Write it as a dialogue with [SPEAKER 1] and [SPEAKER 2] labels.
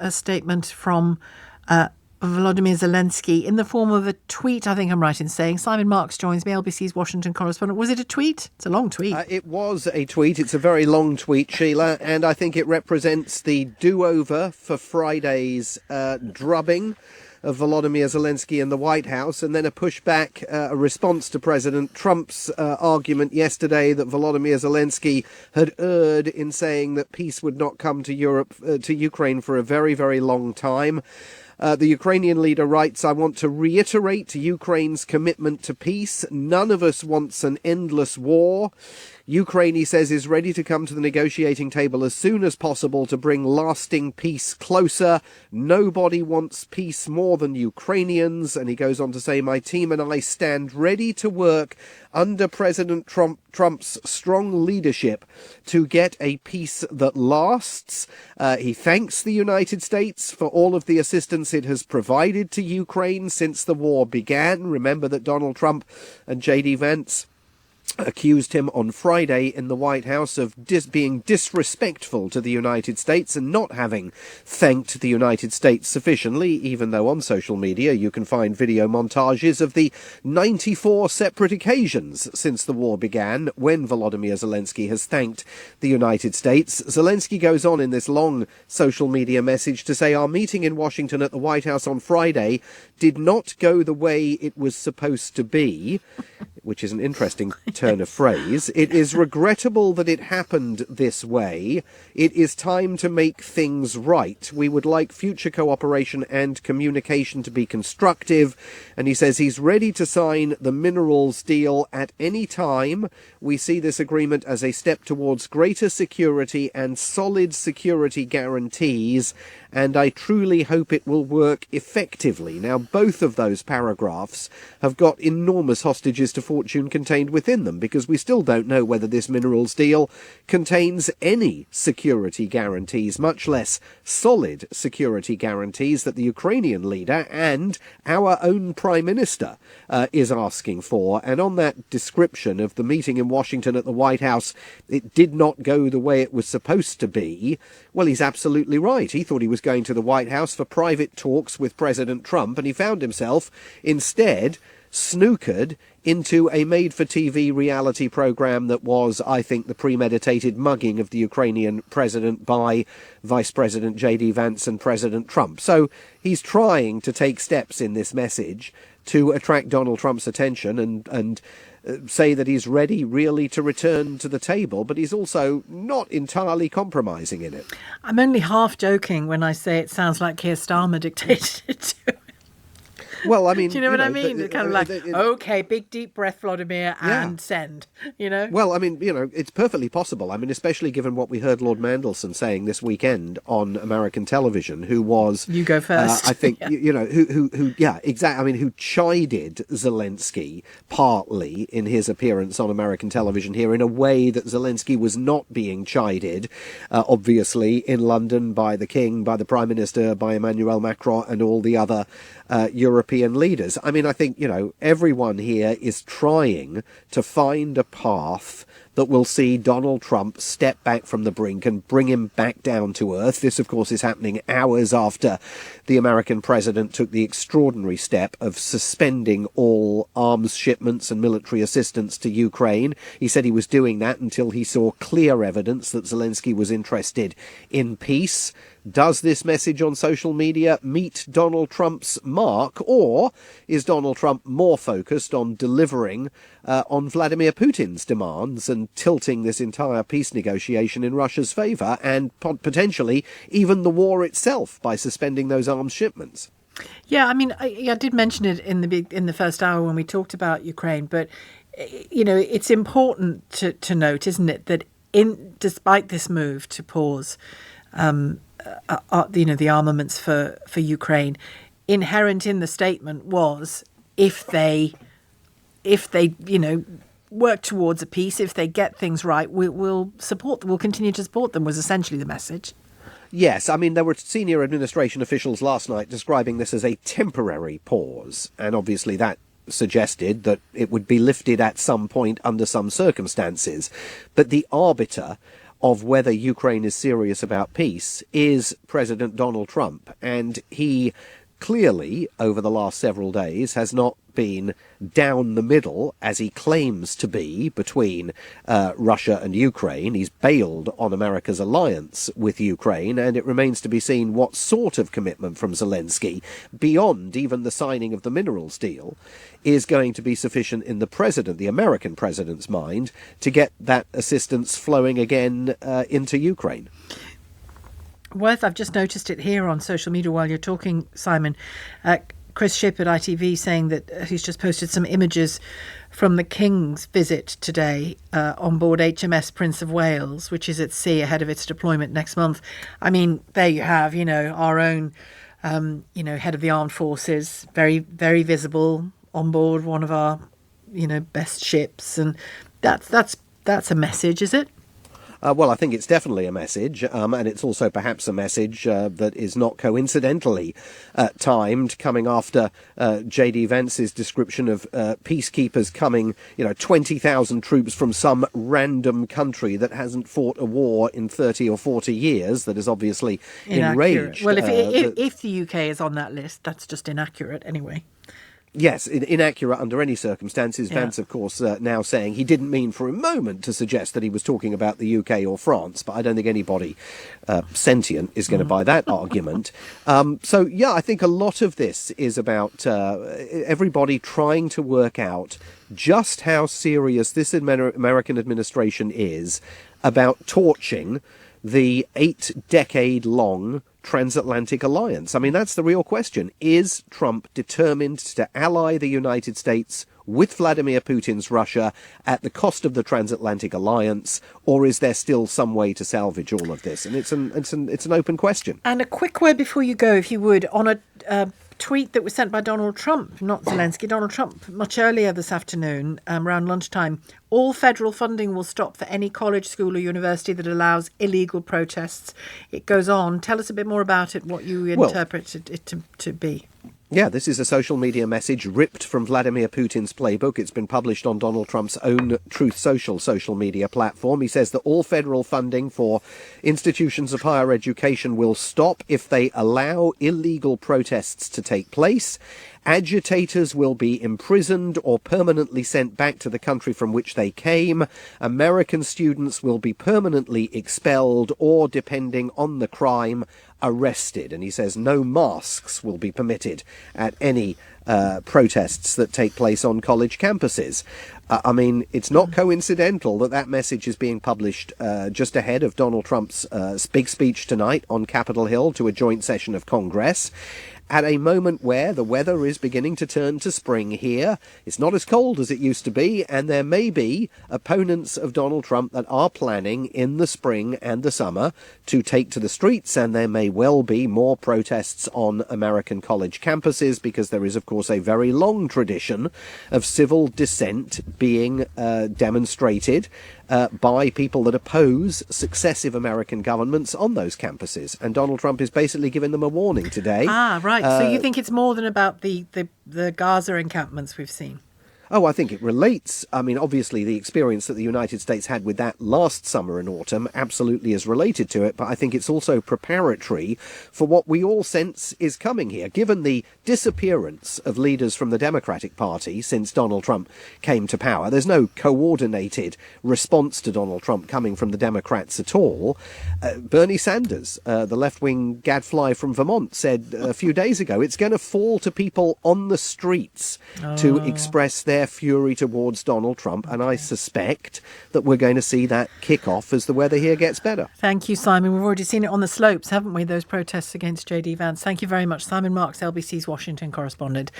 [SPEAKER 1] a statement from Volodymyr Zelenskyy in the form of a tweet. I think I'm right in saying. Simon Marks joins me, LBC's Washington correspondent. Was it a tweet? It's a long tweet.
[SPEAKER 2] It was a tweet. It's a very long tweet, Sheila, and I think it represents the do-over for Friday's drubbing of Volodymyr Zelenskyy in the White House, and then a pushback, a response to President Trump's argument yesterday that Volodymyr Zelenskyy had erred in saying that peace would not come to Ukraine for a very, very long time. The Ukrainian leader writes, "I want to reiterate Ukraine's commitment to peace. None of us wants an endless war. Ukraine," he says, "is ready to come to the negotiating table as soon as possible to bring lasting peace closer. Nobody wants peace more than Ukrainians." And he goes on to say, "My team and I stand ready to work under President Trump's strong leadership to get a peace that lasts." He thanks the United States for all of the assistance it has provided to Ukraine since the war began. Remember that Donald Trump and J.D. Vance accused him on Friday in the White House of being disrespectful to the United States and not having thanked the United States sufficiently, even though on social media you can find video montages of the 94 separate occasions since the war began when Volodymyr Zelenskyy has thanked the United States. Zelenskyy goes on in this long social media message to say, "Our meeting in Washington at the White House on Friday did not go the way it was supposed to be," which is an interesting turn of phrase. "It is regrettable that it happened this way. It is time to make things right. We would like future cooperation and communication to be constructive." And he says he's ready to sign the minerals deal at any time. "We see this agreement as a step towards greater security and solid security guarantees, and I truly hope it will work effectively." Now, both of those paragraphs have got enormous hostages to fortune contained within them, because we still don't know whether this minerals deal contains any security guarantees, much less solid security guarantees that the Ukrainian leader and our own Prime Minister is asking for. And on that description of the meeting in Washington at the White House, it did not go the way it was supposed to be. Well, he's absolutely right. He thought he was going to the White House for private talks with President Trump, and he found himself instead snookered into a made-for-TV reality program that was, I think, the premeditated mugging of the Ukrainian president by Vice President J.D. Vance and President Trump. So he's trying to take steps in this message to attract Donald Trump's attention and say that he's ready really to return to the table, but he's also not entirely compromising in it.
[SPEAKER 1] I'm only half joking when I say it sounds like Keir Starmer dictated it to him.
[SPEAKER 2] Well, I mean,
[SPEAKER 1] do you know what I mean? It's kind of like, okay, big deep breath, Volodymyr, and send, Well, I mean, it's perfectly possible. I mean, especially given what we heard Lord Mandelson saying this weekend on American television, who was... You go first.
[SPEAKER 2] I think, exactly. I mean, who chided Zelenskyy partly in his appearance on American television here in a way that Zelenskyy was not being chided, obviously, in London by the King, by the Prime Minister, by Emmanuel Macron and all the other European leaders. I mean, I think, everyone here is trying to find a path that will see Donald Trump step back from the brink and bring him back down to earth. This, of course, is happening hours after the American president took the extraordinary step of suspending all arms shipments and military assistance to Ukraine. He said he was doing that until he saw clear evidence that Zelenskyy was interested in peace. Does this message on social media meet Donald Trump's mark, or is Donald Trump more focused on delivering on Vladimir Putin's demands and tilting this entire peace negotiation in Russia's favour and potentially even the war itself by suspending those arms shipments?
[SPEAKER 1] Yeah, I mean, I did mention it in the first hour when we talked about Ukraine, but it's important to note, isn't it, that despite this move to pause the armaments for Ukraine, inherent in the statement was if they work towards a peace, if they get things right, we'll continue to support them, was essentially the message.
[SPEAKER 2] Yes, I mean, there were senior administration officials last night describing this as a temporary pause, and obviously that suggested that it would be lifted at some point under some circumstances. But the arbiter
[SPEAKER 1] of whether Ukraine is serious about peace is President Donald Trump. And he clearly, over the last several days, has not been down the middle, as he claims to be, between Russia and Ukraine. He's bailed on America's alliance with Ukraine, and it remains to be seen what sort of commitment from Zelensky, beyond even the signing of the minerals deal, is going to be sufficient in the American president's mind, to get that assistance flowing again into Ukraine.
[SPEAKER 3] I've just noticed it here on social media while you're talking, Simon. Chris Shipp at ITV saying that he's just posted some images from the King's visit today on board HMS Prince of Wales, which is at sea ahead of its deployment next month. I mean, there you have, our own, head of the armed forces, very, very visible on board one of our, best ships. And that's a message, is it?
[SPEAKER 1] Well, I think it's definitely a message, and it's also perhaps a message that is not coincidentally timed, coming after J.D. Vance's description of peacekeepers coming, 20,000 troops from some random country that hasn't fought a war in 30 or 40 years, that is obviously enraged.
[SPEAKER 3] Well, if the UK is on that list, that's just inaccurate anyway.
[SPEAKER 1] Yes, inaccurate under any circumstances. Vance, of course, now saying he didn't mean for a moment to suggest that he was talking about the UK or France, but I don't think anybody sentient is going to buy that argument. I think a lot of this is about everybody trying to work out just how serious this American administration is about torching the 8-decade-long transatlantic alliance. I mean, that's the real question. Is Trump determined to ally the United States with Vladimir Putin's Russia at the cost of the transatlantic alliance, or is there still some way to salvage all of this? And it's an open question.
[SPEAKER 3] And a quick word before you go, if you would, on a tweet that was sent by Donald Trump, not Zelensky, Donald Trump, much earlier this afternoon, around lunchtime. All federal funding will stop for any college, school or university that allows illegal protests. It goes on. Tell us a bit more about it, what you interpreted it to be.
[SPEAKER 1] Yeah, this is a social media message ripped from Vladimir Putin's playbook. It's been published on Donald Trump's own Truth social media platform. He says that all federal funding for institutions of higher education will stop if they allow illegal protests to take place. Agitators will be imprisoned or permanently sent back to the country from which they came. American students will be permanently expelled or, depending on the crime, arrested. And he says no masks will be permitted at any protests that take place on college campuses. I mean, it's not coincidental that message is being published just ahead of Donald Trump's big speech tonight on Capitol Hill to a joint session of Congress. At a moment where the weather is beginning to turn to spring here. It's not as cold as it used to be, and there may be opponents of Donald Trump that are planning in the spring and the summer to take to the streets, and there may well be more protests on American college campuses, because there is, of course, a very long tradition of civil dissent being demonstrated by people that oppose successive American governments on those campuses. And Donald Trump is basically giving them a warning today.
[SPEAKER 3] Right. So you think it's more than about the Gaza encampments we've seen?
[SPEAKER 1] Oh, I think it relates. I mean, obviously, the experience that the United States had with that last summer and autumn absolutely is related to it. But I think it's also preparatory for what we all sense is coming here. Given the disappearance of leaders from the Democratic Party since Donald Trump came to power, there's no coordinated response to Donald Trump coming from the Democrats at all. Bernie Sanders, the left-wing gadfly from Vermont, said a few days ago, it's going to fall to people on the streets to express their fury towards Donald Trump, and I suspect that we're going to see that kick off as the weather here gets better.
[SPEAKER 3] Thank you, Simon. We've already seen it on the slopes, haven't we, those protests against J.D. Vance. Thank you very much. Simon Marks, LBC's Washington correspondent.